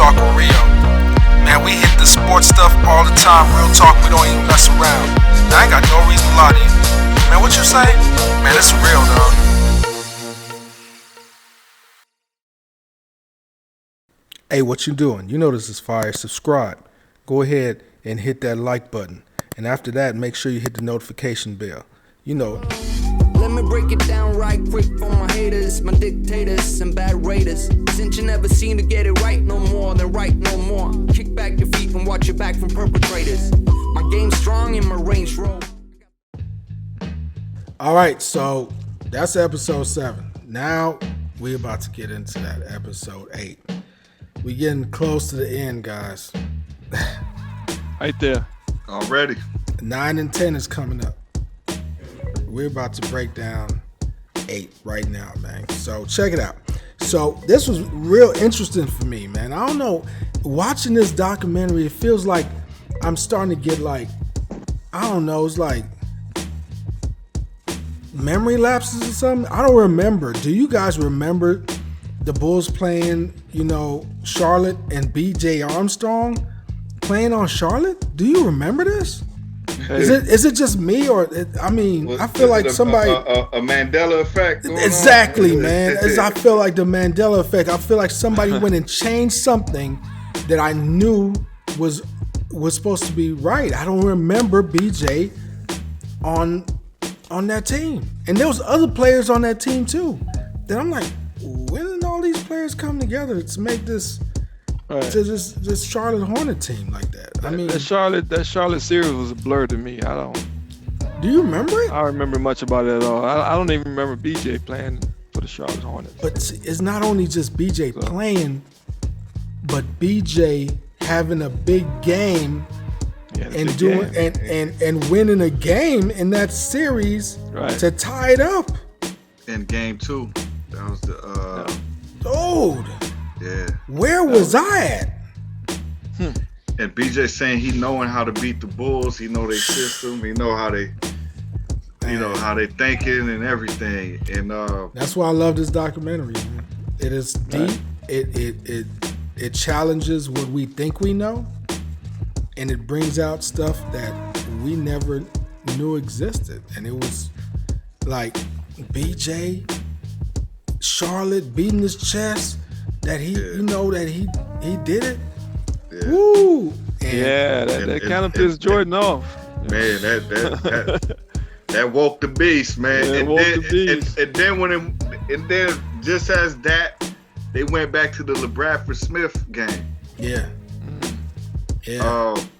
talk real. Man, we hit the sports stuff all the time. Real talk, we don't even mess around. I ain't got no reason to lie to you. Man, what you say? Man, it's real, dog. Hey, what you doing? You know this is fire. Subscribe. Go ahead and hit that like button. And after that, make sure you hit the notification bell. You know it. Let me break it down right quick for my haters, my dictators and bad raiders. Since you never seem to get it right no more, then right no more. Kick back your feet and watch your back from perpetrators. My game's strong and my range roll. All right, so that's episode 7. Now we're about to get into that episode 8. We're getting close to the end, guys. Right there. Already. 9 and 10 is coming up. We're about to break down 8 right now, man. So check it out. So this was real interesting for me, man. I don't know. Watching this documentary, it feels like I'm starting to get like, I don't know, it's like memory lapses or something. I don't remember. Do you guys remember the Bulls playing, Charlotte and B.J. Armstrong playing on Charlotte? Do you remember this? Is it just me or I feel like somebody a Mandela effect. Exactly, man. I feel like the Mandela effect. I feel like somebody went and changed something that I knew was supposed to be right. I don't remember BJ on that team, and there was other players on that team too. Then I'm like, when did all these players come together to make this? Right. To this Charlotte Hornet team like that. That Charlotte series was a blur to me. Do you remember it? I don't remember much about it at all. I don't even remember BJ playing for the Charlotte Hornets. But it's not only just BJ playing, but BJ having a big game and winning a game in that series to tie it up. In game 2, that was the dude. Yeah. Where was I at? And BJ saying he knowing how to beat the Bulls. He know their system. He know how they, how they thinking and everything. And that's why I love this documentary, man. It is deep. Right. It challenges what we think we know, and it brings out stuff that we never knew existed. And it was like BJ, Charlotte beating his chest. That he, that he did it. Yeah. Woo! That kind of pissed Jordan off. Man, that woke the beast, man. And then just as that, they went back to the LeBradford Smith game. Yeah.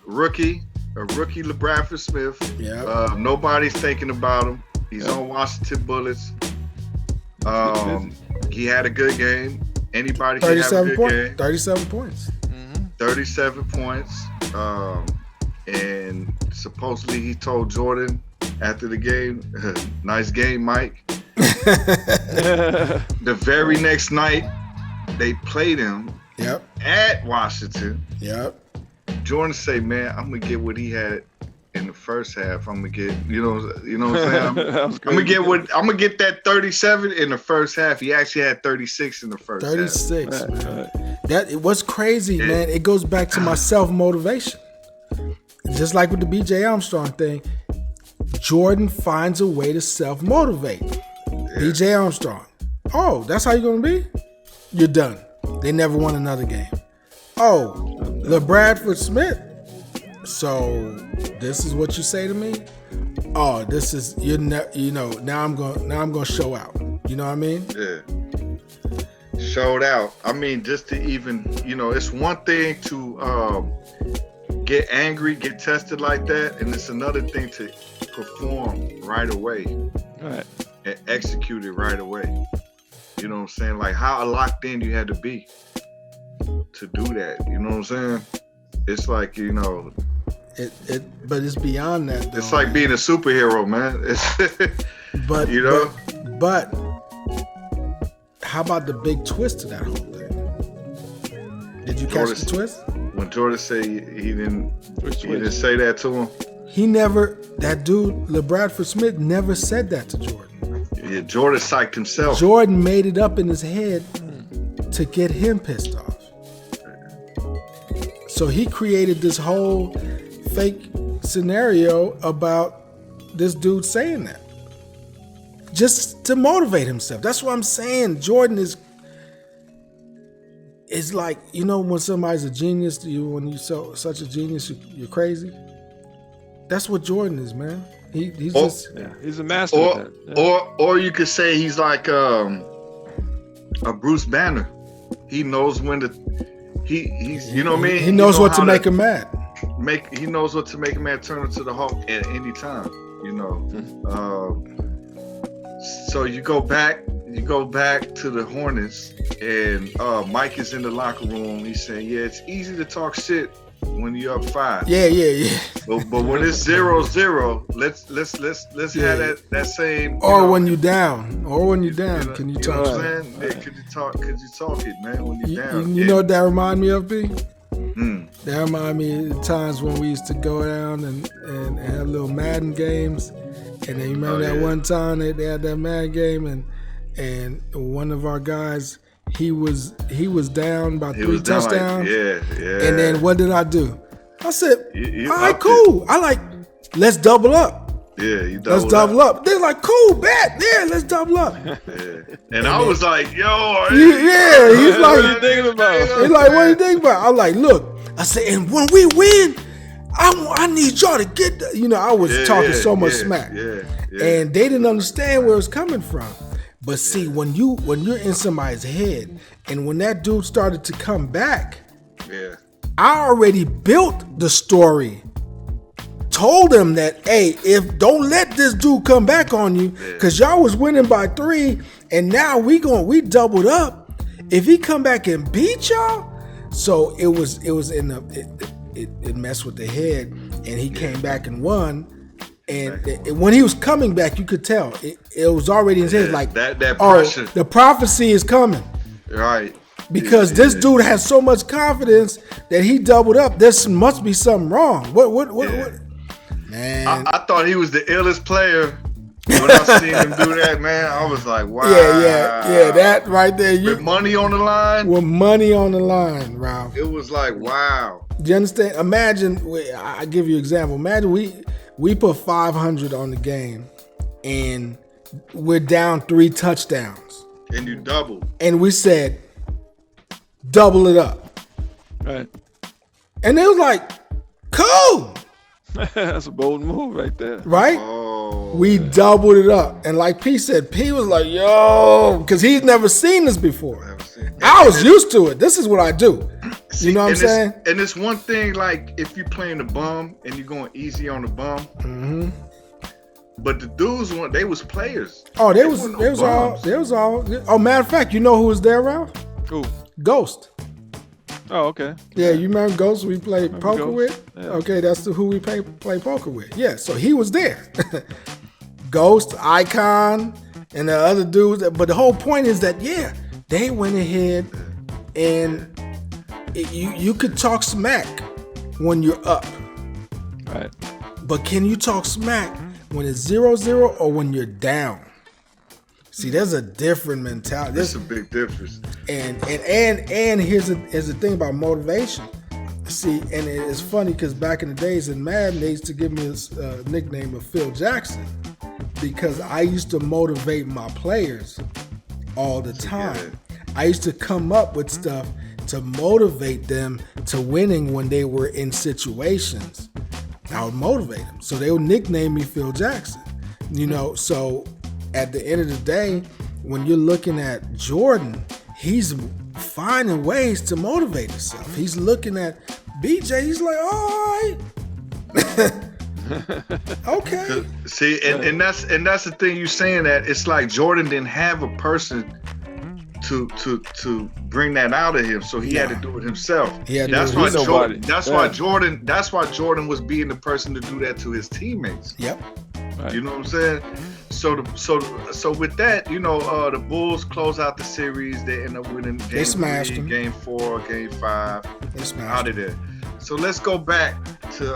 Rookie LeBradford Smith. Yeah. Nobody's thinking about him. He's on Washington Bullets. He had a good game. Anybody can have a good game. 37 points. 37 points. And supposedly he told Jordan after the game, nice game, Mike. The very next night, they played him at Washington. Yep. Jordan say, man, I'm going to get what he had in the first half. I'm going to get, you know what I'm saying? I'm gonna get that 37 in the first half. He actually had 36 in the first 36, half. man. That what's crazy, man. It goes back to my self-motivation. Just like with the B.J. Armstrong thing, Jordan finds a way to self-motivate. B.J. Armstrong. Oh, that's how you're gonna be? You're done. They never won another game. Oh, LeBradford Smith. So this is what you say to me? Oh, this is now I'm gonna show out. You know what I mean? Yeah. Showed out. I mean, just to even, it's one thing to get angry, get tested like that, and it's another thing to perform right away. Right. And execute it right away. You know what I'm saying? Like how locked in you had to be to do that. You know what I'm saying? It's like, but it's beyond that, though. It's like being a superhero, man. But how about the big twist to that whole thing? Did you catch the twist? When Jordan said he didn't say that to him. That dude, LeBradford Smith, never said that to Jordan. Yeah, Jordan psyched himself. Jordan made it up in his head to get him pissed off. So he created this whole fake scenario about this dude saying that, just to motivate himself. That's what I'm saying. Jordan is like, you know, when somebody's a genius, when you're such a genius, you're crazy. That's what Jordan is, man. He's he's a master of that. Yeah. Or you could say he's like a Bruce Banner. He knows when to he's you know what I mean? He knows what to make him mad. He knows what to make a man turn into the Hulk at any time, you know. So you go back to the Hornets, and Mike is in the locker room. He's saying, "Yeah, it's easy to talk shit when you're up 5. Yeah. But when it's 0-0, let's have that same. Or when you're down. Can you talk? What I'm saying? Yeah, could you talk it, man? When you're down. You know what that remind me of, B? That remind me of times when we used to go down and have little Madden games. And then you remember that one time they had that Madden game, and one of our guys, he was down by 3 touchdowns. Yeah. And then what did I do? I said, all right, cool. Let's double up. Yeah, let's double up. They're like, cool, bet. Yeah, let's double up. And I was like, yo. He's like, what are you thinking about? He's like, what are you thinking about? I'm like, look. I said, and when we win, I need y'all to get the, you know, I was talking so much smack. And they didn't understand where it was coming from. But see, when you're in somebody's head, and when that dude started to come back, I already built the story. Told them that, hey, don't let this dude come back on you, because y'all was winning by 3, and now we doubled up. If he come back and beat y'all, so it messed with the head, and he came back and won. And when he was coming back, you could tell it was already in his head, like that pressure. The prophecy is coming, right? Because this dude has so much confidence that he doubled up. There must be something wrong. What? Man, I thought he was the illest player when I seen him do that. Man, I was like, wow. Yeah. That right there. With money on the line. With money on the line, Ralph. It was like, wow. Do you understand? Imagine. I give you an example. Imagine we put 500 on the game, and we're down 3 touchdowns. And you double. And we said, double it up. Right. And it was like, cool. That's a bold move right there. Right? Oh, we doubled it up. And like P said, P was like, yo, because he's never seen this before. I was used to it. This is what I do. You know what I'm saying? And it's one thing, like, if you're playing the bum and you're going easy on the bum. Mm-hmm. But the dudes, they was players. Oh, they was all. Oh, matter of fact, you know who was there, Ralph? Who? Ghost. Oh, okay. Yeah, you remember Ghost we played poker Ghost. with? Yeah. Okay, that's who we play poker with. Yeah, so he was there. Ghost, Icon, and the other dudes. But the whole point is that, they went ahead and you could talk smack when you're up. Right. But can you talk smack when it's 0-0 or when you're down? See, there's a different mentality. There's a big difference. And here's the thing about motivation. See, and it's funny because back in the days in Madden, they used to give me this nickname of Phil Jackson because I used to motivate my players all the time. I used to come up with stuff to motivate them to winning when they were in situations. I would motivate them. So they would nickname me Phil Jackson. You know, so at the end of the day, when you're looking at Jordan, he's finding ways to motivate himself. He's looking at BJ, he's like, all right. Okay. See, and that's the thing you're saying, that it's like Jordan didn't have a person to bring that out of him, so he had to do it himself. That's why Jordan was being the person to do that to his teammates. Yep. Right. You know what I'm saying? So with that, the Bulls close out the series. They end up winning game 3, game 4, game 5. They smashed out of there. So let's go back to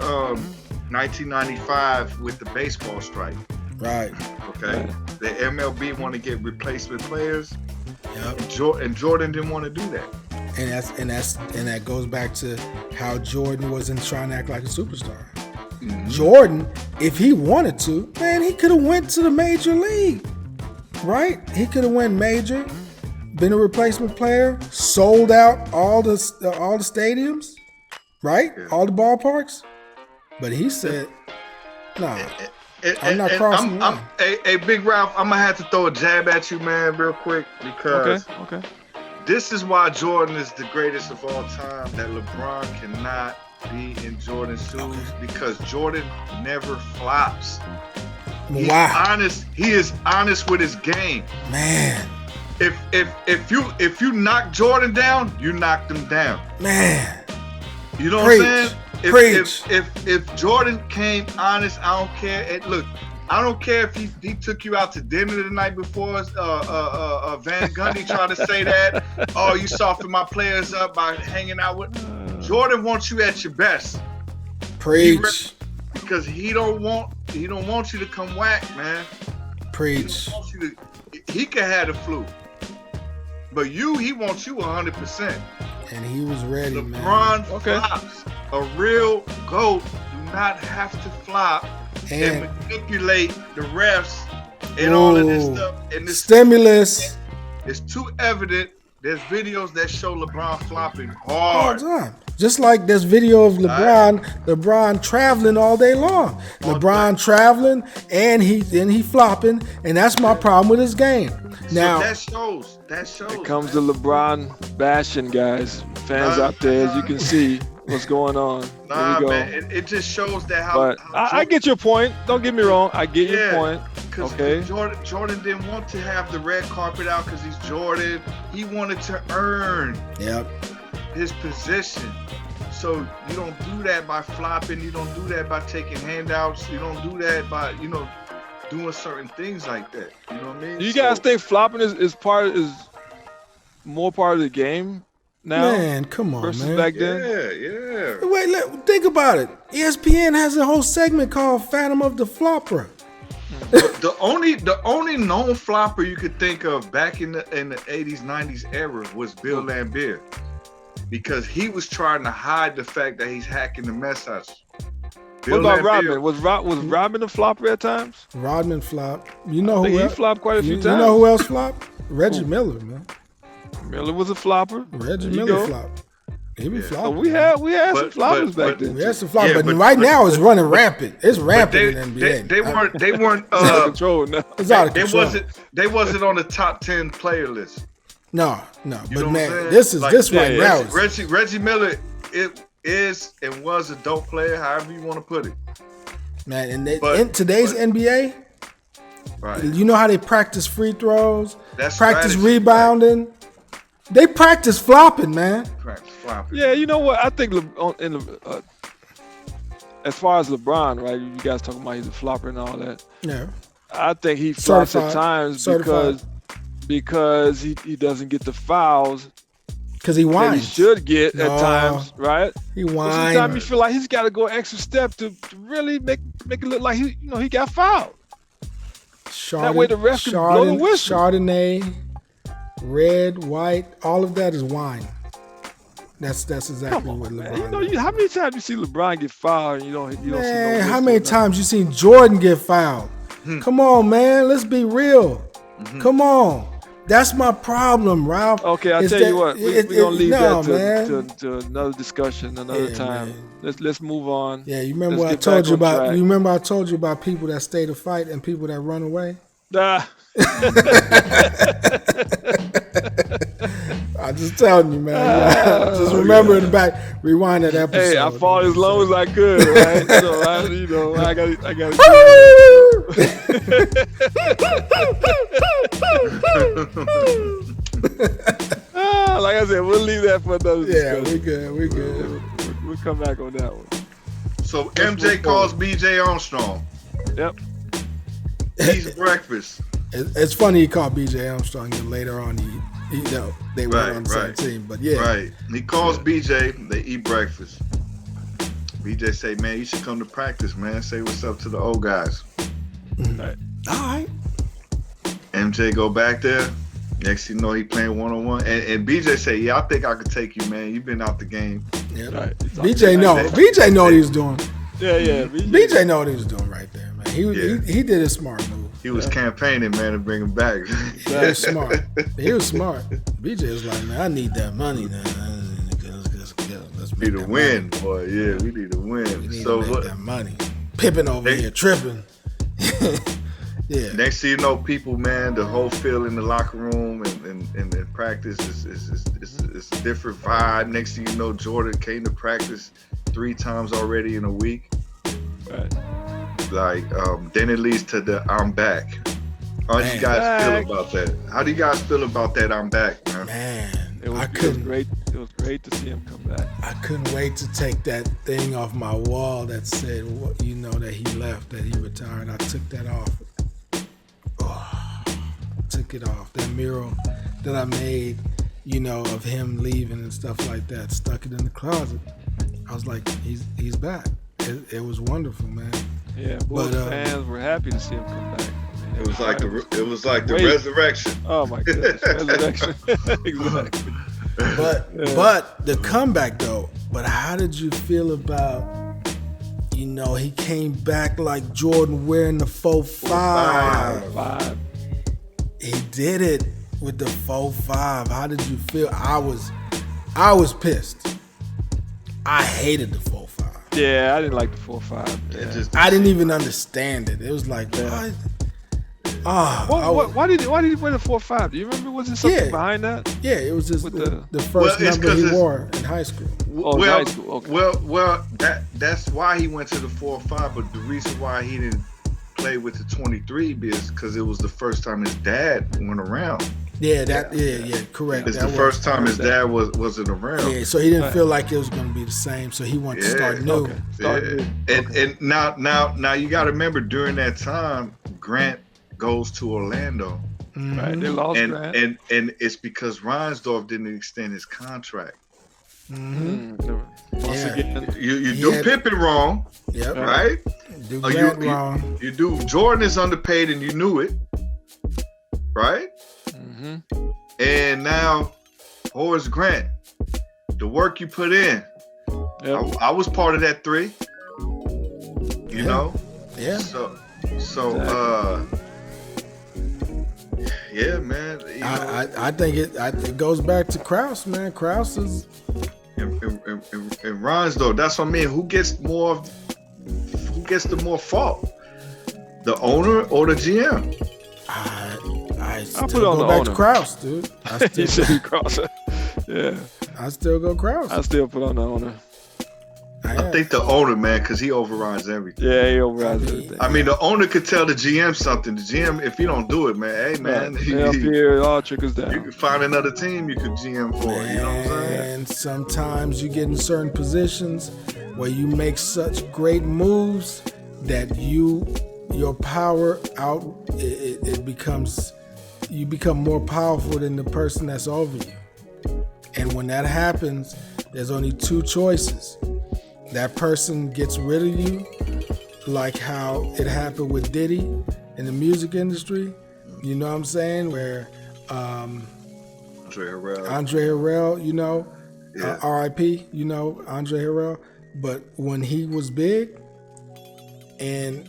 1995 with the baseball strike. Right. Okay. Right. The MLB want to get replacement players. Yep. And Jordan didn't want to do that. and that goes back to how Jordan wasn't trying to act like a superstar. Mm-hmm. Jordan, if he wanted to, man, he could have went to the major league, right? He could have went major, been a replacement player, sold out all the stadiums, right? Yeah. All the ballparks. But he said, "Nah, I'm not crossing the line." Hey, Big Ralph, I'm gonna have to throw a jab at you, man, real quick, because okay. This is why Jordan is the greatest of all time. That LeBron cannot be in Jordan's shoes, because Jordan never flops. He's honest. He is honest with his game, man. If you knock Jordan down, you knocked him down, man. You know Preach. what I'm saying? If Jordan came honest, I don't care. Look, I don't care if he took you out to dinner the night before. Van Gundy tried to say that. Oh, you soften my players up by hanging out with. Jordan wants you at your best. Preach. Because he don't want you to come whack, man. Preach. He can have the flu, but he wants you 100%. And he was ready, LeBron flops. A real GOAT do not have to flop and manipulate the refs and all of this stuff. And this stimulus. It's too evident. There's videos that show LeBron flopping hard. All the time. Just like there's video of LeBron traveling all day long. LeBron traveling and he flopping, and that's my problem with his game. Now that shows. It comes to LeBron bashing, guys. Fans out there, as you can see what's going on. Nah, man, it just shows that how. But I get your point. Don't get me wrong. I get your point. Okay. Jordan didn't want to have the red carpet out because he's Jordan. He wanted to earn his position. So you don't do that by flopping. You don't do that by taking handouts. You don't do that by doing certain things like that. You know what I mean? Do you guys think flopping is more part of the game now? Man, come on, versus man. Back then? Yeah. Wait, think about it. ESPN has a whole segment called Phantom of the Flopper. the only known flopper you could think of back in the 80s, 90s era was Bill Laimbeer, because he was trying to hide the fact that he's hacking the messages. What about Rodman? Was Rodman a flopper at times? Rodman flopped. You know who else? He flopped quite a few times. You know who else flopped? Reggie Miller, man. Miller was a flopper. Reggie Miller flopped. He was flopping. So we had some floppers back then. We had some floppers, but right now it's running rampant. It's rampant in the NBA. They weren't out of control now. It's out of control. They wasn't on the top 10 player list. No. But man, this right now. Reggie Miller, it is and was a dope player, however you want to put it. Man, in today's NBA, right? You know how they practice free throws, practice rebounding. Right. They practice flopping, man. Yeah, you know what? I think as far as LeBron, right? You guys talking about he's a flopper and all that. Yeah. I think he flops at times because he doesn't get the fouls. Because he whines. That he should get at times, right? He whines. Sometimes you feel like he's got to go extra step to really make it look like he got fouled. That way the ref can blow the whistle. Chardonnay, red, white, all of that is wine. That's exactly what LeBron. How many times you see LeBron get fouled and you don't see no whistle? How many times you seen Jordan get fouled? Come on, man. Let's be real. Come on. That's my problem, Ralph. Okay, I'll tell you what. We're going to leave that to another discussion another time. Man. Let's move on. Yeah, you remember what I told you about? You remember I told you about people that stay to fight and people that run away? I'm just telling you, man. Just remember in the back, rewind that episode. Hey, I fought as long as I could, right? So I got like I said, we'll leave that for another discussion. Yeah, we good. We'll come back on that one. So MJ calls BJ Armstrong. Yep. Eats breakfast. It's funny he called BJ Armstrong, and later on they were on the same team. But yeah. Right. He calls BJ, they eat breakfast. BJ say, man, you should come to practice, man. Say what's up to the old guys. All right. MJ go back there, Next you know, he playing one-on-one. And BJ said, yeah, I think I could take you, man. You've been out the game. Yeah, right. BJ know what he was doing. Yeah. BJ know what he was doing right there, man. He did a smart move. He was campaigning, man, to bring him back. He was smart. BJ was like, man, I need that money now. We need a win, boy. Yeah, we need a win. We need to make that money. Pippin over here tripping. Yeah. Next thing you know, people, man, the whole feel in the locker room and the practice is a different vibe. Next thing you know, Jordan came to practice 3 times already in a week. Right. Like, then it leads to the I'm back. How do you guys feel about that? How do you guys feel about that I'm back, man? Man, it was great. It was great to see him come back. I couldn't wait to take that thing off my wall that said, that he left, that he retired. I took that off. Took it off. That mural that I made, of him leaving and stuff like that, stuck it in the closet. I was like, he's back. It was wonderful, man. Yeah, Bulls fans were happy to see him come back. It was like the resurrection. Oh my goodness, resurrection. Exactly. But the comeback though. But how did you feel about? He came back like Jordan wearing the 4.5. He did it with the 4.5. How did you feel? I was pissed. I hated the 4.5. Yeah, I didn't like the 4.5. I didn't even understand it. It was like, what? Why did he wear the 4.5? Do you remember? Was there something behind that? Yeah, it was just the first number he wore in high school. In high school. Okay. Well, that's why he went to the 4.5. But the reason why he didn't play with the 23 is because it was the first time his dad went around. Yeah, correct. It's the first time his dad wasn't around. Yeah, so he didn't feel like it was going to be the same. So he wanted to start new. And now you got to remember during that time, Grant goes to Orlando. Mm-hmm. Right, they lost Grant. And it's because Reinsdorf didn't extend his contract. Mm-hmm. Once again, you do Pippen wrong, right? Do Grant wrong. You do Jordan is underpaid and you knew it, right? Mm-hmm. And now Horace Grant, the work you put in. Yep. I was part of that 3. You know? Yeah. So exactly. Yeah, man. I think it goes back to Krause, man. Krause is and Reinsdorf. That's what I mean. Who gets the more fault? The owner or the GM? I still go back to Krause, dude. You said Krause. Yeah. I still go Krause. I still put on the owner. I think the owner, man, because he overrides everything. Yeah, he overrides everything. I mean, the owner could tell the GM something. The GM, if you don't do it, man, hey, man. Here, all trickles down. You can find another team you could GM for. You know what I'm saying? And sometimes you get in certain positions where you make such great moves that your power out, it becomes, you become more powerful than the person that's over you. And when that happens, there's only 2 choices. That person gets rid of you, like how it happened with Diddy in the music industry. You know what I'm saying? Where Andre Harrell, R.I.P., Andre Harrell. But when he was big and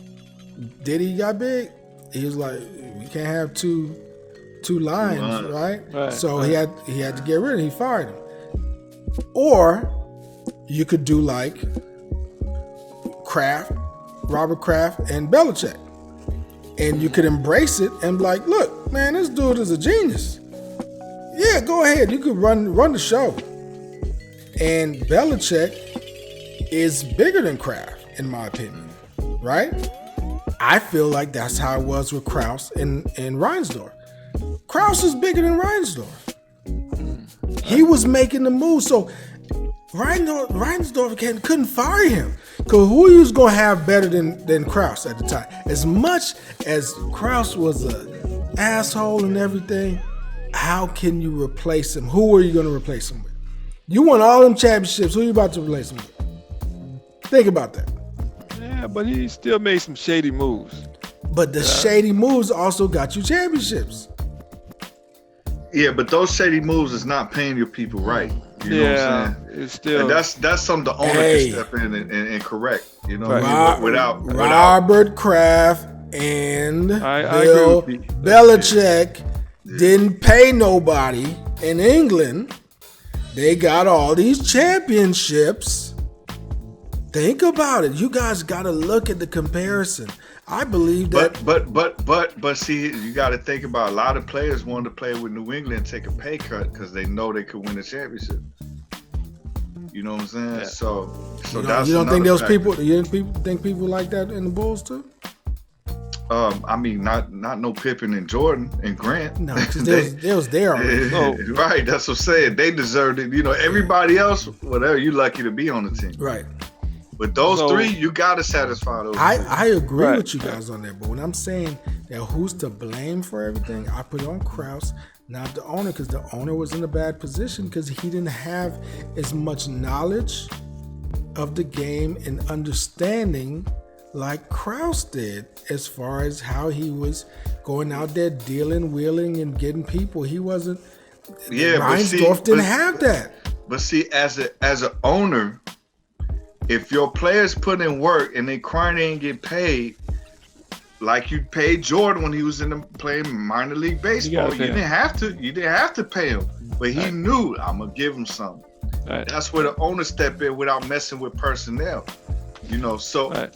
Diddy got big, he was like, we can't have two lines, right? So he had to get rid of him. He fired him. Or you could do like Robert Kraft and Belichick. And you could embrace it and be like, look, man, this dude is a genius. Yeah, go ahead. You could run the show. And Belichick is bigger than Kraft, in my opinion. Right? I feel like that's how it was with Krause and Reinsdorf. Krause is bigger than Reinsdorf. He was making the move. So Reinsdorf couldn't fire him. Because who he was going to have better than Krause at the time? As much as Krause was an asshole and everything, how can you replace him? Who are you going to replace him with? You won all them championships. Who are you about to replace him with? Think about that. Yeah, but he still made some shady moves. But the shady moves also got you championships. Yeah, but those shady moves is not paying your people right. You know what I'm saying? It's still. And that's something the owner can step in and correct. You know, without Robert Kraft and Bill Belichick didn't pay nobody in England. They got all these championships. Think about it. You guys got to look at the comparison. I believe that. But see, you got to think about a lot of players wanted to play with New England and take a pay cut because they know they could win a championship. You know what I'm saying? Yeah. So that's. You don't think those people? You think people like that in the Bulls too? I mean, not no Pippen and Jordan and Grant. No, because they was there already. Right, that's what I'm saying. They deserved it. You know, everybody else, whatever, you lucky to be on the team. Right. But those three, you got to satisfy those. I agree with you guys on that. But when I'm saying that who's to blame for everything, I put it on Krause, not the owner, because the owner was in a bad position because he didn't have as much knowledge of the game and understanding like Krause did as far as how he was going out there dealing, wheeling, and getting people. He wasn't. Yeah, Reinsdorf didn't have that. But see, as an owner, if your players put in work and they crying they ain't get paid, like you paid Jordan when he was playing minor league baseball, you didn't have to pay him, but he knew I'm gonna give him something. Right. That's where the owner step in without messing with personnel. You know, so. Right.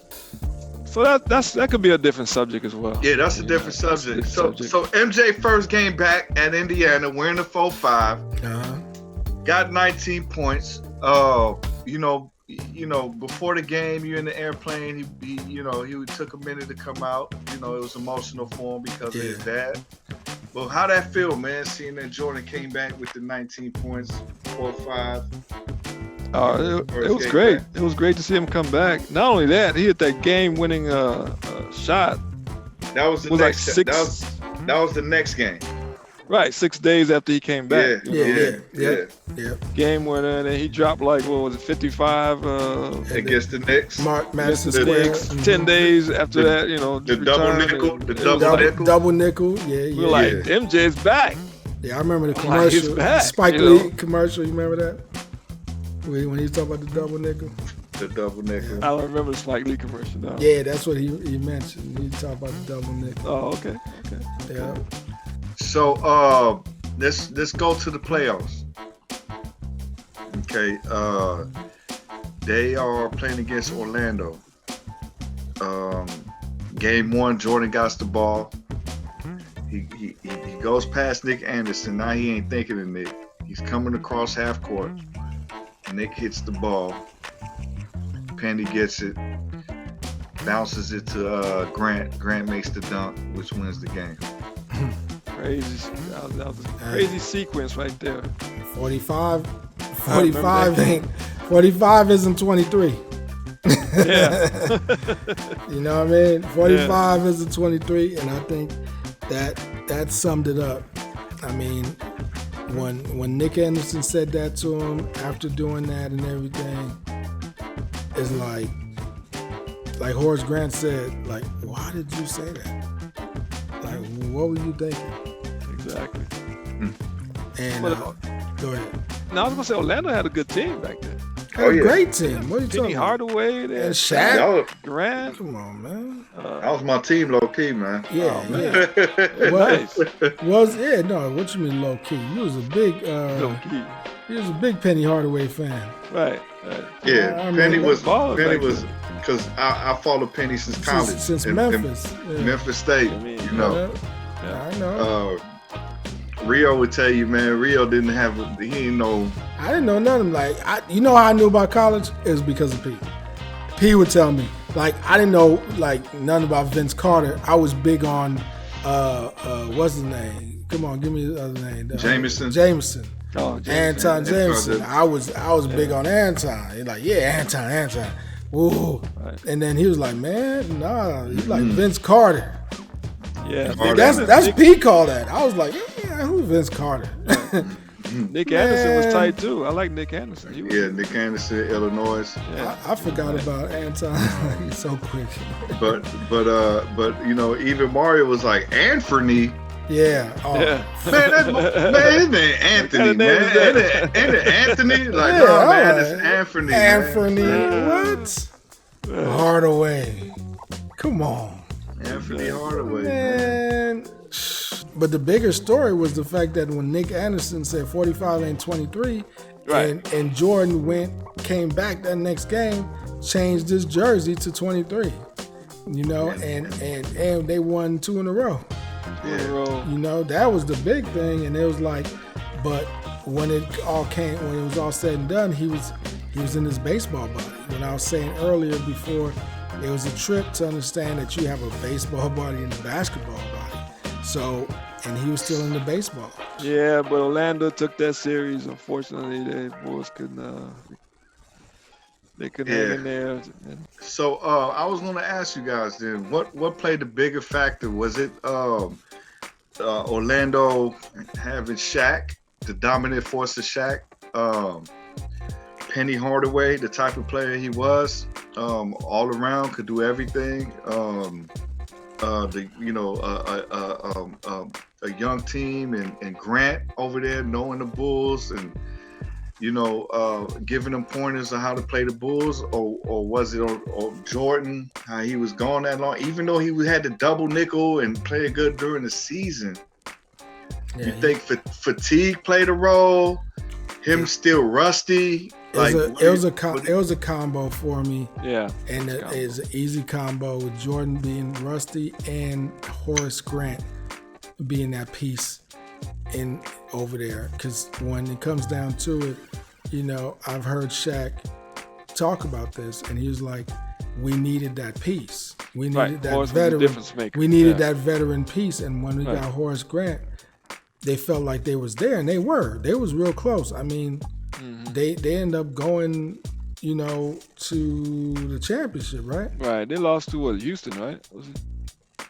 So that could be a different subject as well. Yeah, that's a different subject. So MJ first game back at Indiana, wearing the 4-5, got 19 points. You know, before the game, you're in the airplane. He took a minute to come out. You know, it was emotional for him because of his dad. But how that feel, man? Seeing that Jordan came back with the 19 points, 4-5. It was great. Back. It was great to see him come back. Not only that, he hit that game-winning shot. That was the next. That was the next game. Right, 6 days after he came back. Yeah. Game winner, and he dropped 55 against the Knicks. Mark Madison Square. 10 days after that, the double nickel. Yeah. We're like, MJ's back. Yeah, I remember the commercial. Spike Lee commercial. You remember that? When he was talking about the double nickel. The double nickel. I don't remember the Spike Lee commercial now. Yeah, that's what he mentioned. He talked about the double nickel. Oh, okay. Yeah. So let's go to the playoffs. Okay. They are playing against Orlando. Game 1, Jordan got the ball. He goes past Nick Anderson. Now he ain't thinking of Nick. He's coming across half court. Nick hits the ball. Penny gets it. Bounces it to Grant. Grant makes the dunk, which wins the game. Crazy. That was a crazy sequence right there. 45 isn't 23. Yeah. You know what I mean? 45 isn't 23, and I think that summed it up. I mean, when Nick Anderson said that to him after doing that and everything, it's like Horace Grant said, why did you say that? Like, what were you thinking? Exactly. And go ahead. No, I was gonna say Orlando had a good team back then. Had a great team. What are you talking about? Hardaway there. And Shaq. Grant. Come on, man. That was my team, low key, man. Yeah, what you mean low key? You was a big low key. You was a big Penny Hardaway fan. Right. Yeah, Penny was because I followed Penny since college. Since Memphis. Memphis State, you know. Yeah, I know. Rio would tell you, man, Rio he didn't know. I didn't know nothing. You know how I knew about college? It was because of P. P would tell me. I didn't know, nothing about Vince Carter. I was big on, what's his name? Come on, give me the other name. Jameson. Oh, Anton Jameson. I was big on Anton. He's like, Anton. Woo. Right. And then he was like, man, nah. He's like Vince Carter. Yeah, that's P called that. I was like, who's Vince Carter? Nick Anderson was tight too. I like Nick Anderson. Nick Anderson, Illinois. Yeah. I forgot about Anton. He's so quick. But even Mario was like Anthony. Yeah. Oh. Yeah. Man, his name Anthony, man. Ain't it Anthony? Like, Yeah, no, man, it's Anthony. Anthony, Man. what? Hardaway. Come on. Anthony Hardaway, Man. But the bigger story was the fact that when Nick Anderson said 45 and 23, Right. and Jordan came back that next game, changed his jersey to 23. You know, and they won 2 in a row. Yeah. You know, that was the big thing, and it was like, but when it was all said and done, he was in his baseball body. When I was saying earlier before, it was a trip to understand that you have a baseball body and a basketball body. So, and he was still in the baseball. Yeah, but Orlando took that series. Unfortunately, the Bulls couldn't. They couldn't hang in there. So I was going to ask you guys then, what played the bigger factor? Was it Orlando having Shaq, the dominant force of Shaq, Penny Hardaway, the type of player he was, all around, could do everything. A young team and Grant over there knowing the Bulls and giving them pointers on how to play the Bulls, or was it on Jordan, how he was gone that long, even though he had the double nickel and played good during the season? Yeah, you think fatigue played a role? Him still rusty? It was a combo for me. Yeah. And it's an easy combo with Jordan being rusty and Horace Grant being that piece in over there. Because when it comes down to it, I've heard Shaq talk about this, and he was like, we needed that piece. We needed that veteran. We needed that veteran piece. And when we got Horace Grant, they felt like they was there, and they were. They was real close. I mean, they ended up going, to the championship, right? Right. They lost to Houston, right? Was it?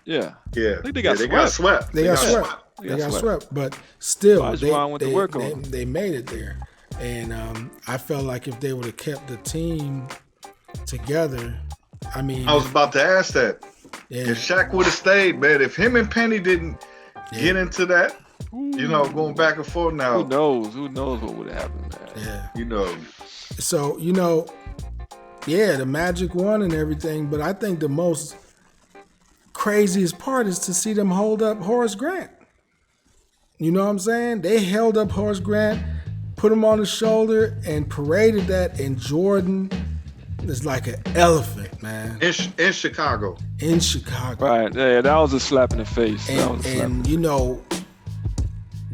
Yeah. Yeah. I think they got swept. They got swept. But still, they made it there. And I felt like if they would have kept the team together, I mean, I was about to ask that. Yeah. If Shaq would have stayed, man, if him and Penny didn't get into that, going back and forth now. Who knows what would have happened, man. Yeah. So, the Magic won and everything, but I think the most craziest part is to see them hold up Horace Grant. You know what I'm saying? They held up Horace Grant, put him on the shoulder, and paraded that, and Jordan is like an elephant, man. In Chicago. Right. Yeah, that was a slap in the face. And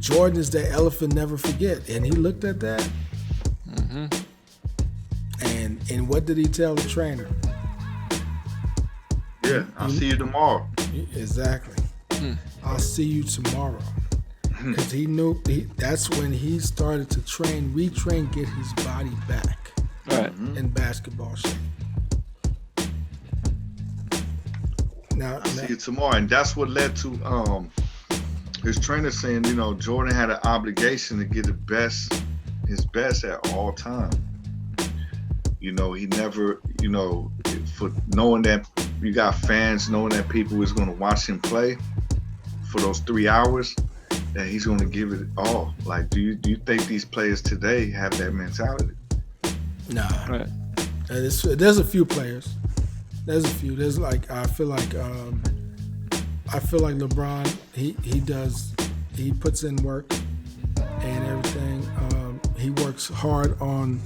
Jordan is that elephant never forget. And he looked at that. Mm-hmm. And what did he tell the trainer? Yeah, I'll see you tomorrow. Exactly. I'll see you tomorrow. Because he knew that's when he started to retrain, get his body back in basketball shape. Now, I'll see you tomorrow. And that's what led to his trainer saying, Jordan had an obligation to get his best at all time. He never, for knowing that you got fans, knowing that people is going to watch him play for those 3 hours, that he's going to give it all. Like, do you think these players today have that mentality? Nah. Right. There's a few players. There's a few. There's like I feel like LeBron. He puts in work and everything. He works hard on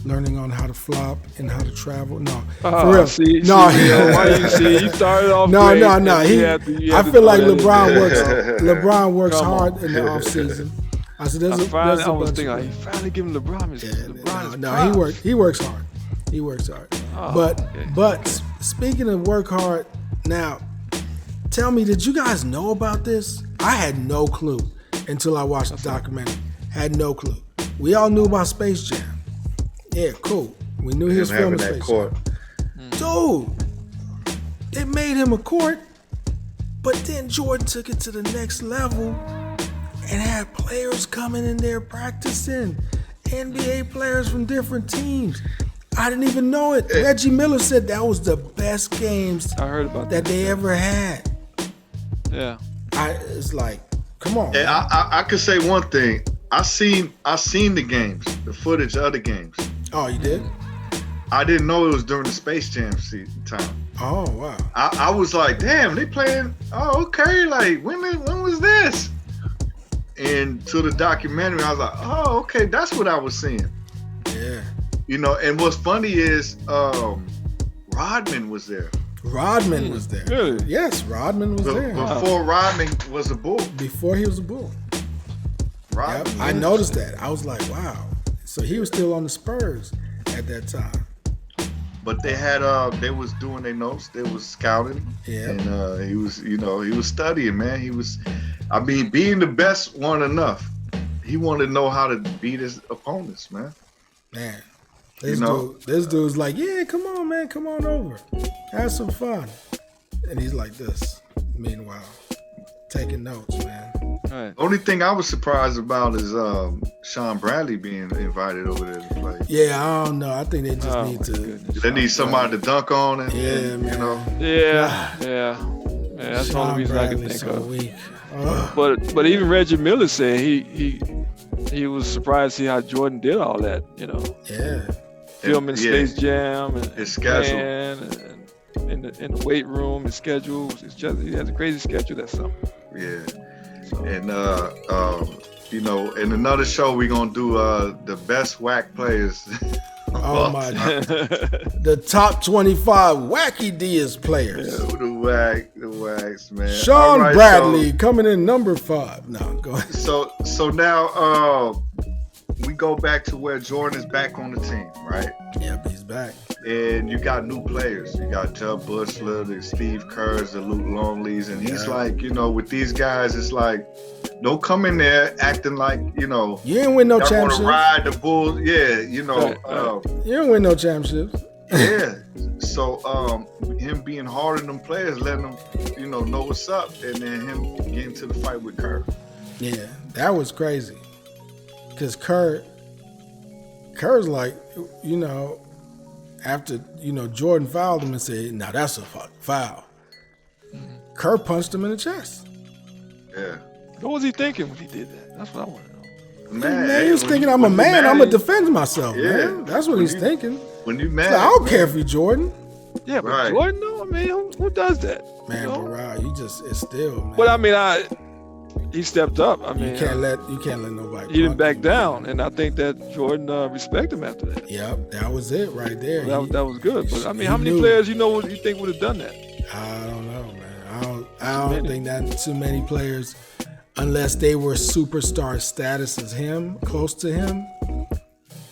learning on how to flop and how to travel. No, for real. Why you see? You started off. No. I feel like LeBron works hard in the off season. I said, I was thinking, he finally giving LeBron his. He works hard. He works hard. But speaking of work hard, now tell me, did you guys know about this? I had no clue until I watched the documentary. Had no clue. We all knew about Space Jam. Yeah, cool. We knew he was filming Space Jam. Dude, they made him a court, but then Jordan took it to the next level and had players coming in there practicing. NBA players from different teams. I didn't even know it. Reggie Miller said that was the best games I heard about that they ever had. Yeah. It's like, Come on. And I could say one thing. I seen the games, the footage of the games. Oh, you did? I didn't know it was during the Space Jam time. Oh, wow. I was like, damn, they playing. Oh, okay. Like, when was this? And to the documentary, I was like, oh, okay, that's what I was seeing. Yeah. You know, and what's funny is Rodman was there. Rodman was there. Really? Yes, Rodman was there. Before Rodman was a Bull. Before he was a Bull. Rodman. Yep, I noticed that. I was like, wow. So he was still on the Spurs at that time. But they had they was doing their notes. They was scouting. Yeah. And he was studying, man. Being the best wasn't enough. He wanted to know how to beat his opponents, man. Man. This dude's like, yeah, come on, man, come on over. Have some fun. And he's like this. Meanwhile, taking notes, man. Right. Only thing I was surprised about is Sean Bradley being invited over there to play. Yeah, I don't know. I think they just need to. They need somebody to dunk on and, man. You know. Yeah. That's the only reason I can think of. Weak. But even Reggie Miller said he was surprised to see how Jordan did all that, you know. Yeah. Filming Space Jam and his schedule and in the weight room, his schedule. He has a crazy schedule. That's something. Yeah. And you know, in another show we're gonna do the best whack players. Oh my God. The top 25 wacky Diaz players. Yeah, the whacks, man. Sean Bradley coming in number 5. No, go ahead. So now we go back to where Jordan is back on the team, right? Yep, he's back. And you got new players. You got Jud Bushler, the Steve Kerrs, the Luke Longleys, and he's like, you know, with these guys, it's like, don't come in there acting like, you know, you ain't win no championships. championships. Want to ride the Bulls, yeah, you know. You didn't win no championships. Yeah. So him being hard on them players, letting them, you know what's up, and then him getting to the fight with Kerr. Yeah, that was crazy. Because Kerr's like, you know, after, you know, Jordan fouled him and said, now that's a foul. Kerr punched him in the chest. Yeah. What was he thinking when he did that? That's what I want to know. Man, he was thinking, I'm a man. I'm going to defend myself, man. That's what he's thinking. When you mad, I don't care if you're Jordan. Yeah, but Jordan, no, I mean, who does that? Man, you know? But Rod, it's still, man. But I mean, he stepped up. I mean, you can't let nobody. He didn't back down, and I think that Jordan respected him after that. Yep, that was it right there. That was good. But I mean, how many players you think would have done that? I don't know, man. I don't think that too many players, unless they were superstar status as him, close to him.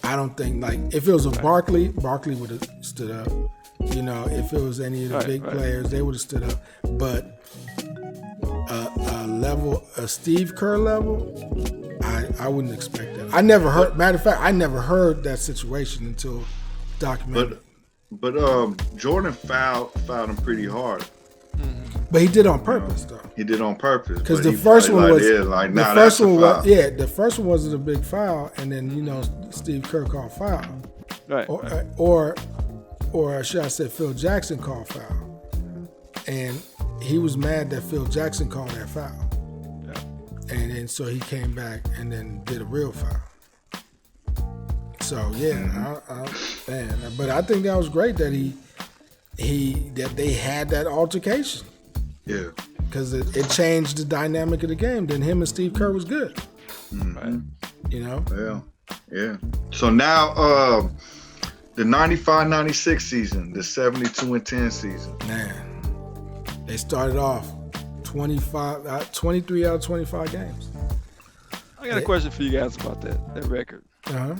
I don't think, like, if it was a Barkley would have stood up. You know, if it was any of the big players, they would have stood up. But a Steve Kerr level, I wouldn't expect that. I never heard. Matter of fact, I never heard that situation until documentary. But Jordan fouled him pretty hard. But he did on purpose, though. He did on purpose. Because the first one was the first one wasn't a big foul, and then, you know, Steve Kerr called foul, right? Or should I say, Phil Jackson called foul, and he was mad that Phil Jackson called that foul, and then so he came back and then did a real foul. So man, but I think that was great that that they had that altercation. Yeah. Because it changed the dynamic of the game. Then him and Steve Kerr was good. Mm-hmm. You know? Yeah. So now the 95-96 season, the 72-10 season. Man, they started off 23 out of 25 games. I got a question for you guys about that record. Uh-huh.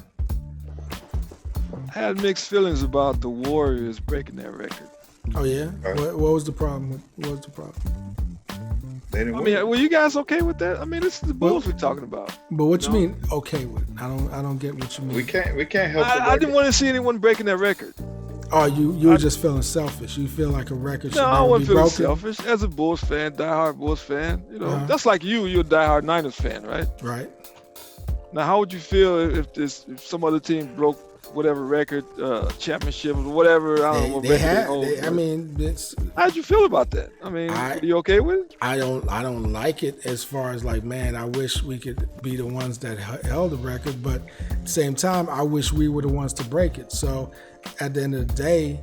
I had mixed feelings about the Warriors breaking that record. Oh, yeah? What was the problem? They didn't I mean, were you guys okay with that? I mean, this is the Bulls we're talking about. But what you mean okay with? I don't get what you mean. We can't help it. I didn't want to see anyone breaking that record. Oh, you were just feeling selfish. You feel like a record should never be broken? No, I wasn't feeling selfish. As a Bulls fan, diehard Bulls fan, you know, that's like you're a diehard Niners fan, right? Right. Now, how would you feel if some other team broke whatever record, championship or whatever? I don't know what record. I mean, how'd you feel about that? I mean, are you okay with it? I don't like it as far as like, man, I wish we could be the ones that held the record, but at the same time, I wish we were the ones to break it. So at the end of the day,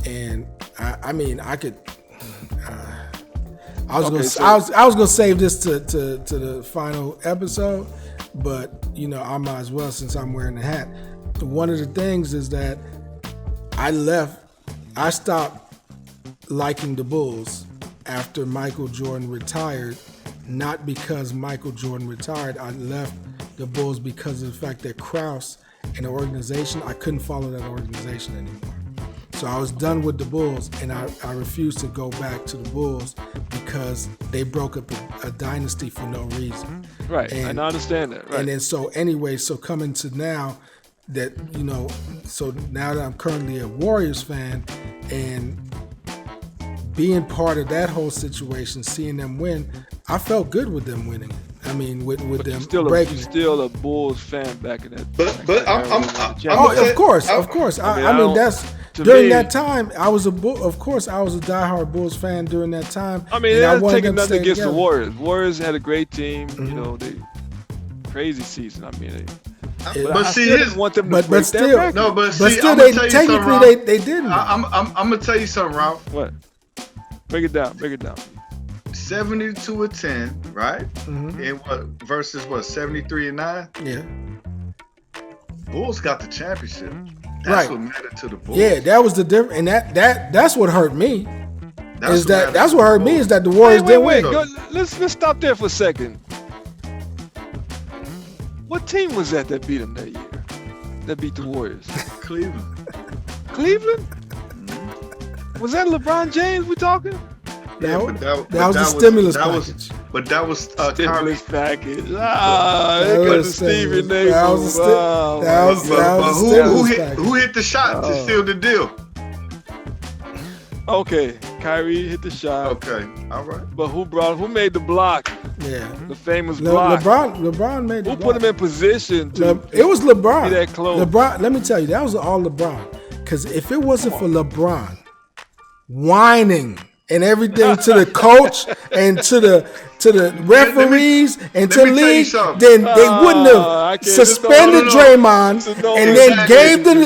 and I mean, I could. I was gonna save this to the final episode, but I might as well since I'm wearing the hat. One of the things is that I stopped liking the Bulls after Michael Jordan retired, not because Michael Jordan retired. I left the Bulls because of the fact that Krause and the organization, I couldn't follow that organization anymore. So I was done with the Bulls, and I refused to go back to the Bulls because they broke up a dynasty for no reason. Right, and I understand that. Right. And then so coming to now that, so now that I'm currently a Warriors fan and being part of that whole situation, seeing them win, I felt good with them winning. I mean, with them breaking. You're still a Bulls fan back in that. Of course. I mean, that's. During that time, I was a diehard Bulls fan during that time. I mean, that's taking nothing against the Warriors. Warriors had a great team. Mm-hmm. They crazy season. I mean, but still, they technically they didn't. I'm gonna tell you something, Ralph. What? Break it down. 72-10, right? Mm-hmm. And versus 73-9? Yeah. Bulls got the championship. That's what mattered to the Bulls. Yeah, that was the difference, and that's what hurt me. That's what hurt me is that the Warriors didn't win. Let's stop there for a second. What team was that beat them that year? That beat the Warriors? Cleveland. Cleveland? Was that LeBron James we talking? That was the stimulus package. But that was stimulus package. It was Stephen Nagle. Who hit the shot to seal the deal? Okay, Kyrie hit the shot. Okay, all right. But who made the block? Yeah, the famous block. LeBron made the block. Who put him in position to? It was LeBron. Be that close. LeBron. Let me tell you, that was all LeBron. Because if it wasn't for LeBron whining and everything to the coach and to the referees and to the league, then they wouldn't have suspended Draymond and then gave them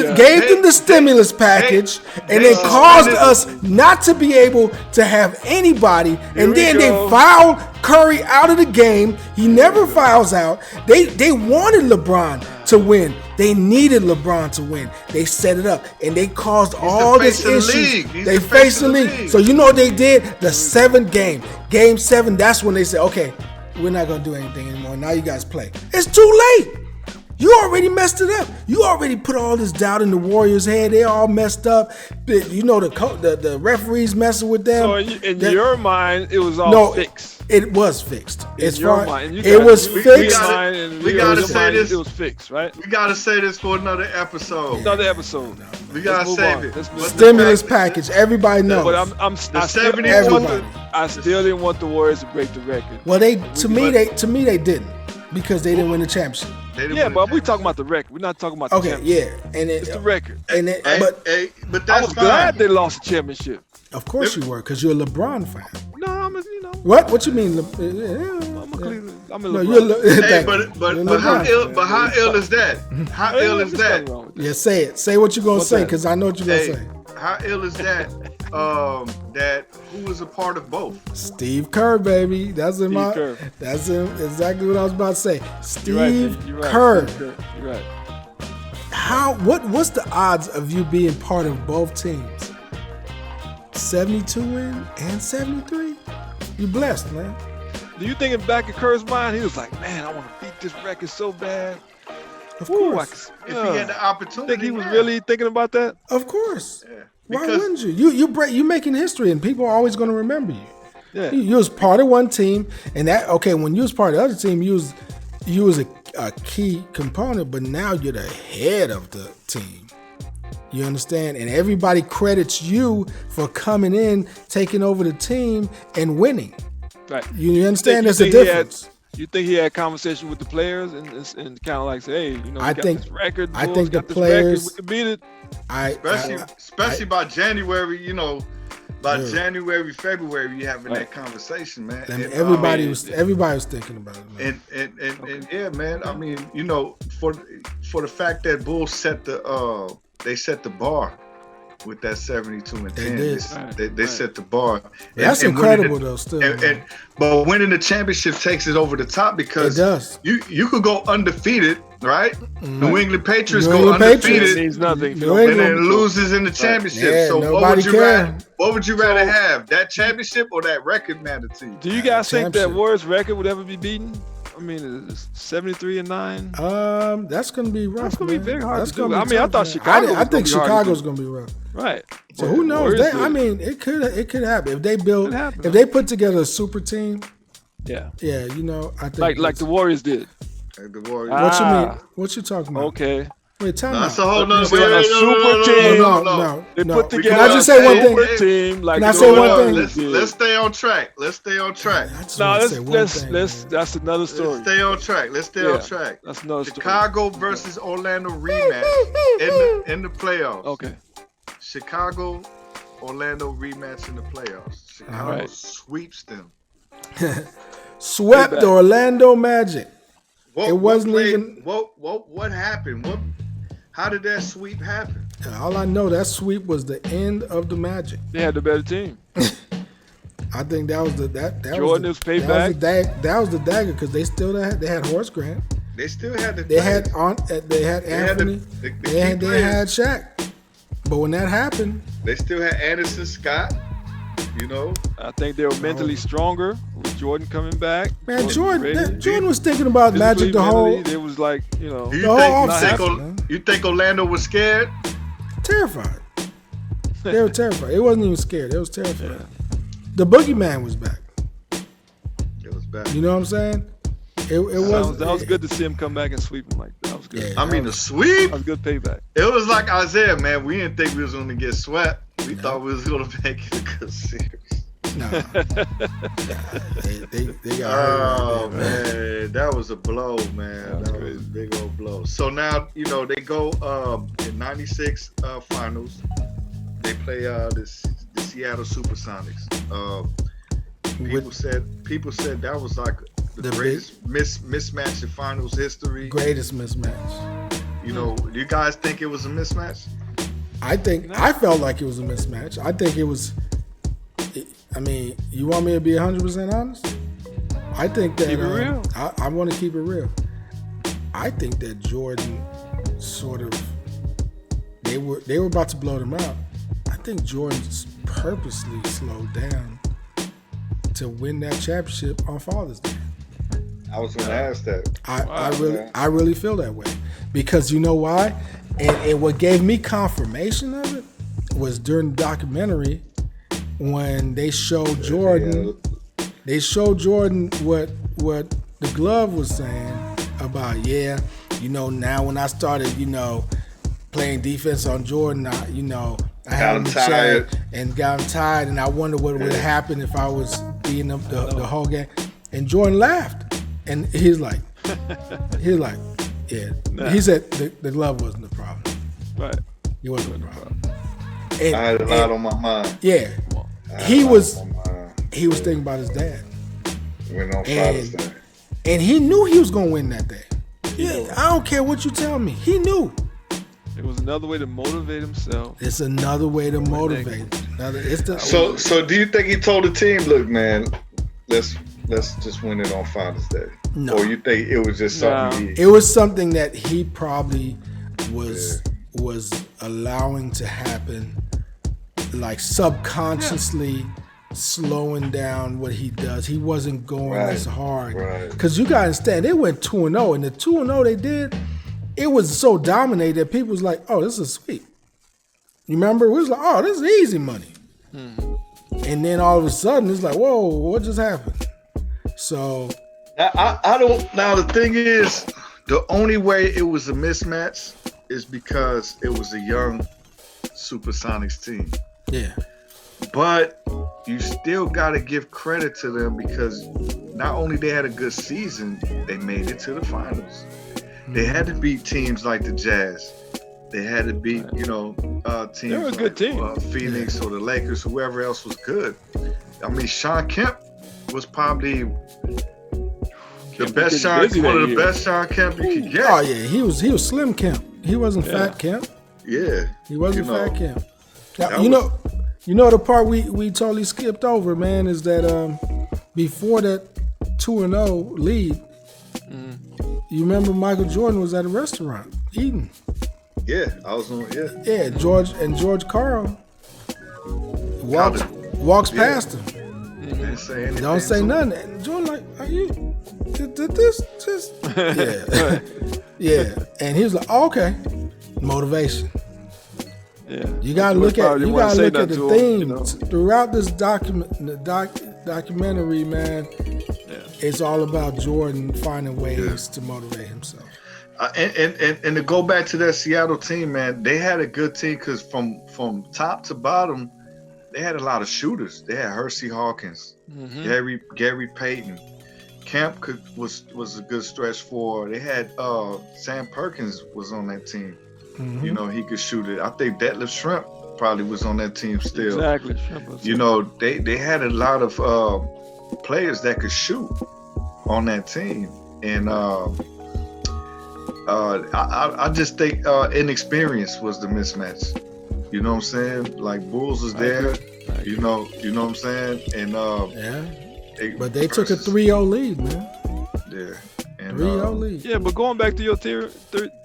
the stimulus package and then caused us not to be able to have anybody. And then they fouled Curry out of the game. He never fouls out. They wanted LeBron to win. They needed LeBron to win. They set it up, and they caused all this issues. They faced the league. So you know what they did? The 7th game, Game 7, that's when they said, okay, we're not going to do anything anymore. Now you guys play. It's too late. You already messed it up. You already put all this doubt in the Warriors' head. They're all messed up. The referees messing with them. So in your mind, it was all fixed. It was fixed. It was fixed. We gotta say this. It was fixed, right? We gotta say this for another episode. Another episode. We gotta save it. Stimulus package. Everybody knows. But I still didn't want the Warriors to break the record. Well, to me they didn't because they didn't win the championship. Yeah, but we're talking about the record. We're not talking about the championship. Yeah, and it's the record. But that's I was glad they lost the championship. Of course you were, because you're a LeBron fan. No, I'm a. What you mean? I'm a Cleveland. I'm a LeBron. But how ill is that? How ill is that? Yeah, say it. Say what you're gonna say, because I know what you're gonna say. How ill is that? That who was a part of both? Steve Kerr, baby. That's exactly what I was about to say. Steve Kerr. You're right. What's the odds of you being part of both teams? 72 win and 73? You blessed, man. Do you think back in Kerr's mind, he was like, man, I want to beat this record so bad? Of course. If he had the opportunity. Think he was really thinking about that? Of course. Yeah. Why wouldn't you? You're making history, and people are always going to remember you. Yeah. You was part of one team, and when you was part of the other team, you was a key component, but now you're the head of the team. You understand? And everybody credits you for coming in, taking over the team, and winning. Right. You understand? There's a difference. You think he had conversation with the players and kind of like say, hey, we got this record. I think the players. We can beat it. Especially by January, January, February, you having that conversation, man. And everybody was thinking about it, man. And yeah, man. I mean, for the fact that Bulls set the bar with that 72 and 10. They set the bar. That's incredible, though. Still, but winning the championship takes it over the top because it does. You could go undefeated, right? Mm-hmm. New England Patriots go undefeated, means nothing, and then loses in the championship. Yeah, so what would you rather have? That championship or that record matter to you? Do you guys think that Warriors record would ever be beaten? I mean, it's 73-9. That's gonna be rough. That's gonna be very hard to do. I mean, I thought Chicago. I think Chicago's gonna be rough. Right. So who knows? It could happen if they put together a super team. Yeah. Yeah, I think like the Warriors did. Like the Warriors. What you mean? What you talking about? Okay. Wait, time out. That's a whole nother super team. No. They put together. Can I just say one thing? Team, like can I say one thing? Let's stay on track. Let's stay on track. That's another story. Let's stay on track. That's another story. Chicago versus Orlando rematch in the playoffs. Okay. Chicago, Orlando rematch in the playoffs. Chicago sweeps them. Swept the Orlando Magic. What happened? How did that sweep happen? All I know, that sweep was the end of the Magic. They had the better team. I think that was Jordan was payback. That was the dagger because they had Horace Grant. They still had They had Anthony. They had Shaq. But when that happened, they still had Anderson, Scott. I think they were mentally stronger with Jordan coming back. Man, Jordan was thinking about Magic the whole. It was like, You think Orlando was scared? Terrified. They were terrified. It wasn't even scared. They was terrified. Yeah. The boogeyman was back. It was back. You know what I'm saying? That was good to see him come back and sweep him like that. That was good. Yeah, the sweep. That was good payback. It was like Isaiah, man. We didn't think we was going to get swept. We thought we was going to make it a good series. No. They got man. That was a blow, man. That was a big old blow. So now, they go in 96 finals. They play the Seattle Supersonics. People said that was like the greatest mismatch in finals history. Greatest mismatch. Do you guys think it was a mismatch? I felt like it was a mismatch. I think it was. I mean, you want me to be 100% honest? I think that keep it real. I want to keep it real. I think that Jordan sort of they were about to blow them out. I think Jordan purposely slowed down to win that championship on Father's Day. I was going to ask that. I really feel that way because you know why? And what gave me confirmation of it was during the documentary when they showed Jordan. They showed Jordan what the glove was saying about now when I started playing defense on Jordan, I had him tired and got him tired, and I wonder what would have happened if I was beating up the whole game. And Jordan laughed, and he's like, yeah. Nah. He said the glove wasn't the problem. Right. He wasn't the problem. And, I had a lot on my mind. Yeah. He was thinking about his dad. Went on Father's Day. And he knew he was going to win that day. Yeah, I don't care what you tell me. He knew. It was another way to motivate himself. It's another way to motivate. So do you think he told the team, look, man, let's just win it on Father's Day? No. Or you think it was just something it was something that he probably was allowing to happen, like subconsciously slowing down what he does. He wasn't going as hard. Right. Because you got to understand, they went 2-0, and the 2-0 they did, it was so dominated that people was like, oh, this is a sweep. You remember? We was like, oh, this is easy money. And then all of a sudden, it's like, whoa, what just happened? So I don't. Now the thing is, the only way it was a mismatch is because it was a young Supersonics team. Yeah. But you still got to give credit to them because not only they had a good season, they made it to the finals. They had to beat teams like the Jazz. They had to beat, teams they were a like good team. Phoenix or the Lakers, whoever else was good. I mean, Shawn Kemp was probably one of the best Shawn Kemp you could get. Oh yeah, he was Slim Kemp. He wasn't Fat Kemp. Yeah, he wasn't Fat Kemp. Now, the part we totally skipped over, man, is that before that 2-0 lead, you remember Michael Jordan was at a restaurant eating. Yeah, I was on. Yeah, George Karl walks past him. Didn't say anything. Don't say nothing. And Jordan like, are you? Did this just? Yeah, yeah. And he was like, oh, okay, motivation. Yeah, you gotta look at the themes throughout this documentary, man. Yeah. It's all about Jordan finding ways to motivate himself. And to go back to that Seattle team, man, they had a good team because from top to bottom, they had a lot of shooters. They had Hersey Hawkins, Gary Payton, Kemp was a good stretch for. They had Sam Perkins was on that team. Mm-hmm. He could shoot it. I think Detlef Shrimp probably was on that team still. Exactly. They had a lot of players that could shoot on that team, and I just think inexperience was the mismatch. You know what I'm saying? Like Bulls was there. You know what I'm saying? And but they took a 3-0 lead, man. Yeah. 3-0 lead. Yeah, but going back to your theory,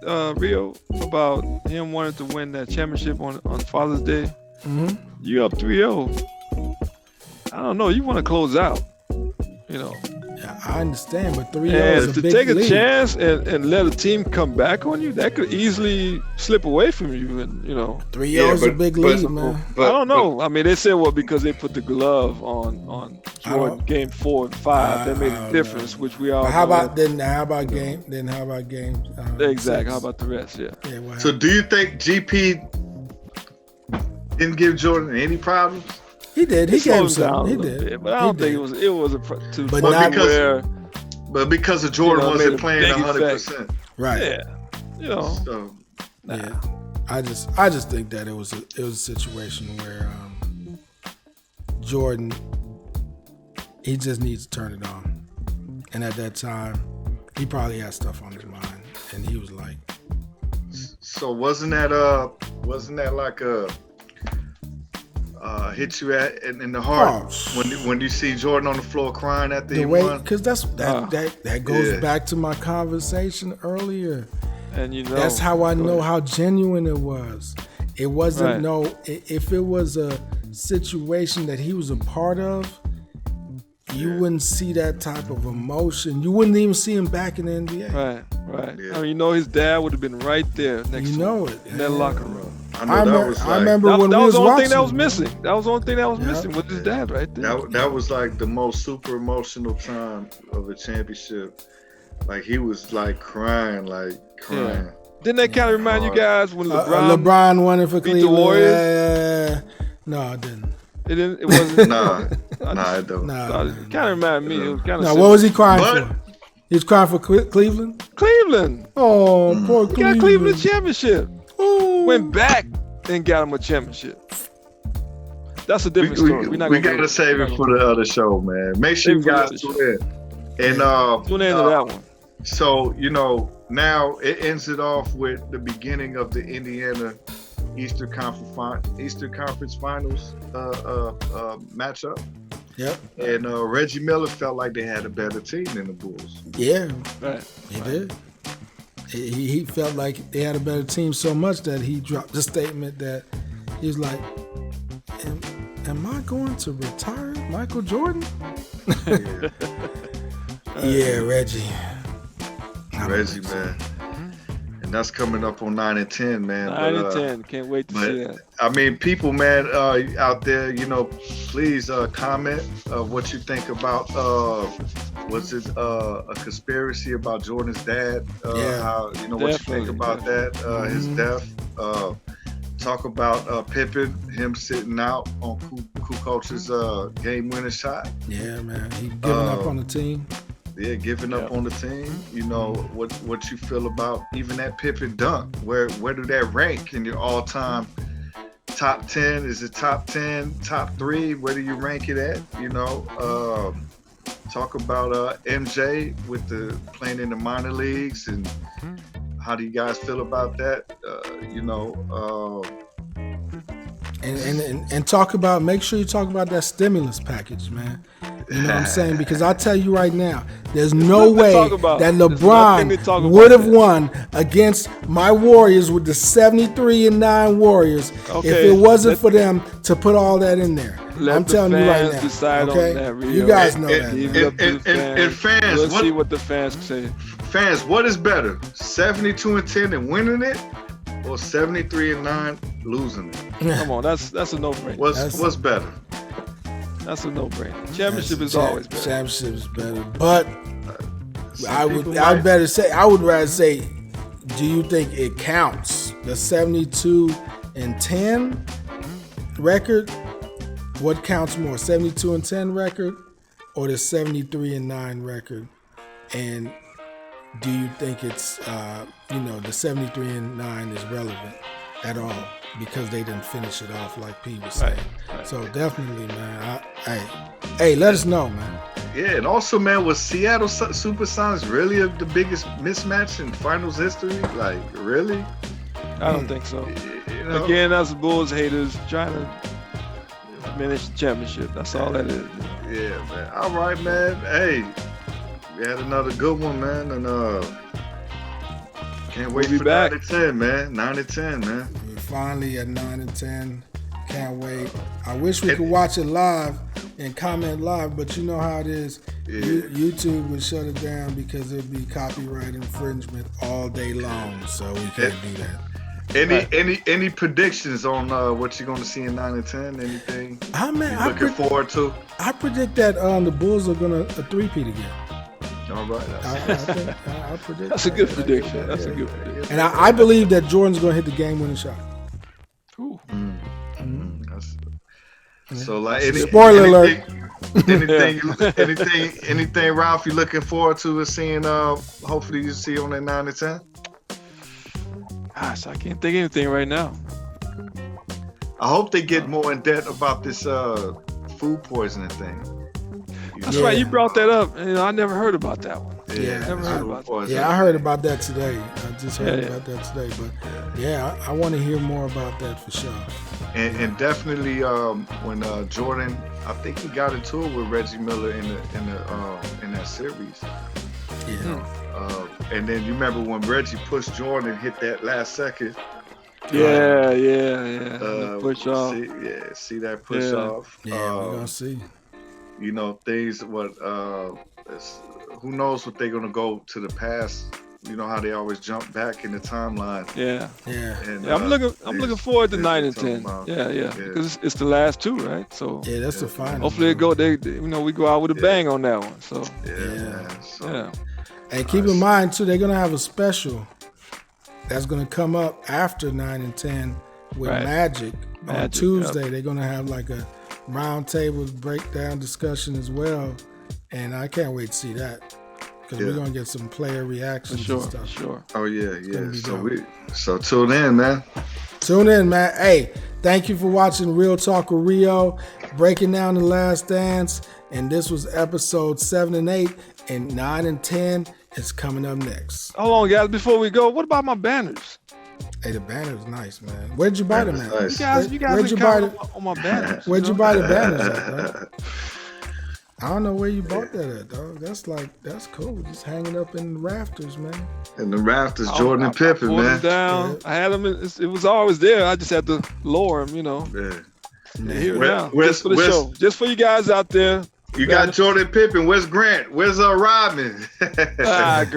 Rio, about him wanting to win that championship on Father's Day, you up 3-0. I don't know. You want to close out, Yeah, I understand, but 3-0 is a big lead. To take a chance and let a team come back on you, that could easily slip away from you. And 3-0 is a big lead, man. I don't know. I mean, they said because they put the glove on Jordan game 4 and 5, that made a difference, which we all. How about game? Exactly. How about the rest? Yeah. So, do you think GP didn't give Jordan any problems? He did. He gave him some. He did. Bit, but I don't think it was too. But not because of Jordan wasn't playing 100%. Right. Yeah. So, yeah. I just think that it was a situation where Jordan, he just needs to turn it on, and at that time, he probably had stuff on his mind, and he was like. So wasn't that like a hit you in the heart when you see Jordan on the floor crying at the way? Because that goes back to my conversation earlier, and that's how I know how genuine it was. It wasn't if it was a situation that he was a part of, you wouldn't see that type of emotion. You wouldn't even see him back in the NBA. Right. Yeah. I mean, his dad would have been right there next to him in that locker room. I remember when we was watching. That was the only thing that was missing. That was the only thing that was missing with his dad right there. That was like the most super emotional time of a championship. Like he was like crying. Yeah. Didn't that kind of remind you guys when LeBron won it for Cleveland? The Warriors? No, it didn't. It didn't. It wasn't. It don't. It kind of reminded me. It was kind of. What was he crying for? He was crying for Cleveland. Cleveland. Oh, poor Cleveland. He got Cleveland a championship. Ooh. Went back and got him a championship. That's a different story. We got to save it for the other show, man. Make sure you guys tune in. And tune in to that one. So now it ends it off with the beginning of the Indiana Eastern Conference Finals matchup. Yep. And Reggie Miller felt like they had a better team than the Bulls. Yeah, right. He did. He felt like they had a better team so much that he dropped the statement that he was like, am I going to retire Michael Jordan? Yeah, Reggie. Reggie, man. And that's coming up on 9 and 10, man. 9 and 10. Can't wait to see that. I mean, people, man, out there, please comment what you think about, was it a conspiracy about Jordan's dad? What you think about that, his death? talk about Pippen, him sitting out on Kukoc's game-winning shot. Yeah, man. He giving up on the team. Yeah, giving up on the team. You know, what you feel about even that Pippen dunk? Where do that rank in your all-time top 10? Is it top 10, top 3? Where do you rank it at? You know, talk about MJ with the playing in the minor leagues, and how do you guys feel about that? You know, and talk about, make sure you talk about that stimulus package, man. You know what I'm saying? Because I tell you right now, there's no way that LeBron would have won against my Warriors with the 73-9 Warriors if it wasn't for them to put all that in there. I'm telling you right now. Okay, you guys know that. And fans, we'll see what the fans say. Fans, what is better, 72-10 and winning it, or 73-9 losing it? Come on, that's a no-brainer. What's better? That's a no-brainer. Championship is always better. Championship is better, but I would rather say, do you think it counts? The 72-10 record? What counts more, 72-10 record or the 73-9 record? And do you think it's the 73-9 is relevant at all because they didn't finish it off like P was saying? Right. So definitely, man. Hey, let us know, man. Yeah, and also, man, was Seattle Supersonics really the biggest mismatch in finals history? Like, really? I don't think so. You know? Again, us Bulls haters trying to diminish the championship. That's all that is. Yeah, man. All right, man. Hey, we had another good one, man, and can't wait for 9-10, man. 9-10, man. We're finally at 9-10. Can't wait. I wish we could watch it live and comment live, but you know how it is. Yeah. YouTube would shut it down because it'd be copyright infringement all day long, so we can't do that. Any predictions on what you're going to see in 9-10? Anything looking forward to? I predict that the Bulls are going to three-peat again. All right. I predict that's a good prediction. That's a good prediction. And I believe that Jordan's going to hit the game-winning shot. Ooh. So, like, spoiler alert. Anything, Ralph, you looking forward to seeing? Hopefully, you see on that 9-10. Gosh, I can't think of anything right now. I hope they get more in depth about this food poisoning thing. That's right. You brought that up. I never heard about that one. Yeah, never heard about that. Yeah, I heard about that today. I just heard about that today. But I want to hear more about that for sure. And definitely when Jordan, I think he got into it with Reggie Miller in that series. Yeah. And then you remember when Reggie pushed Jordan and hit that last second. Yeah. Push off. See that push off. Yeah, we're gonna see. You know, things who knows what they're gonna go to the past. You know how they always jump back in the timeline. Yeah. And, I'm looking forward to 9-10. Yeah. Because it's the last two, right? So that's the final. Hopefully we go out with a bang on that one. So yeah. And keep in mind too, they're gonna have a special that's gonna come up after 9-10 with Magic on Tuesday. Yep. They're gonna have like a round table breakdown discussion as well, and I can't wait to see that because we're gonna get some player reactions and stuff. Sure. Oh yeah. So tune in, man. Tune in, man. Hey, thank you for watching Real Talk with Rio, breaking down The Last Dance, and this was episode 7 and 8, and 9 and 10 is coming up next. Hold on, guys. Before we go, what about my banners? Hey, the banner's nice, man. Where'd you buy them at? Nice. You guys where'd you buy on my banners? Where'd you buy the banners at, bro? I don't know where you bought that at, dog. That's cool. Just hanging up in the rafters, man. In the rafters, Jordan and Pippen, man. Them down. Yeah. I had them. It was always there. I just had to lower them, Yeah. Here now. Just for the show. Just for you guys out there. You got Jordan Pippen. Where's Grant? Where's Rodman? Grant.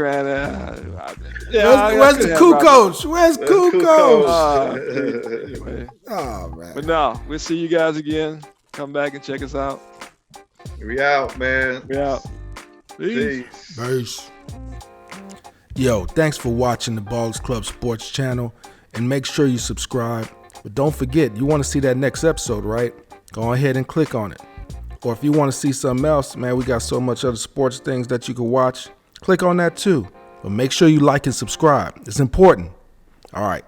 Where's the Kukoc? Where's Kukoc? Anyway. Oh, man. But no, we'll see you guys again. Come back and check us out. We out, man. We out. Peace. Yo, thanks for watching the Ballers Club Sports channel, and make sure you subscribe But don't forget, you want to see that next episode, right? Go ahead and click on it. Or if you want to see something else, man, we got so much other sports things that you can watch. Click on that too. But make sure you like and subscribe. It's important. All right.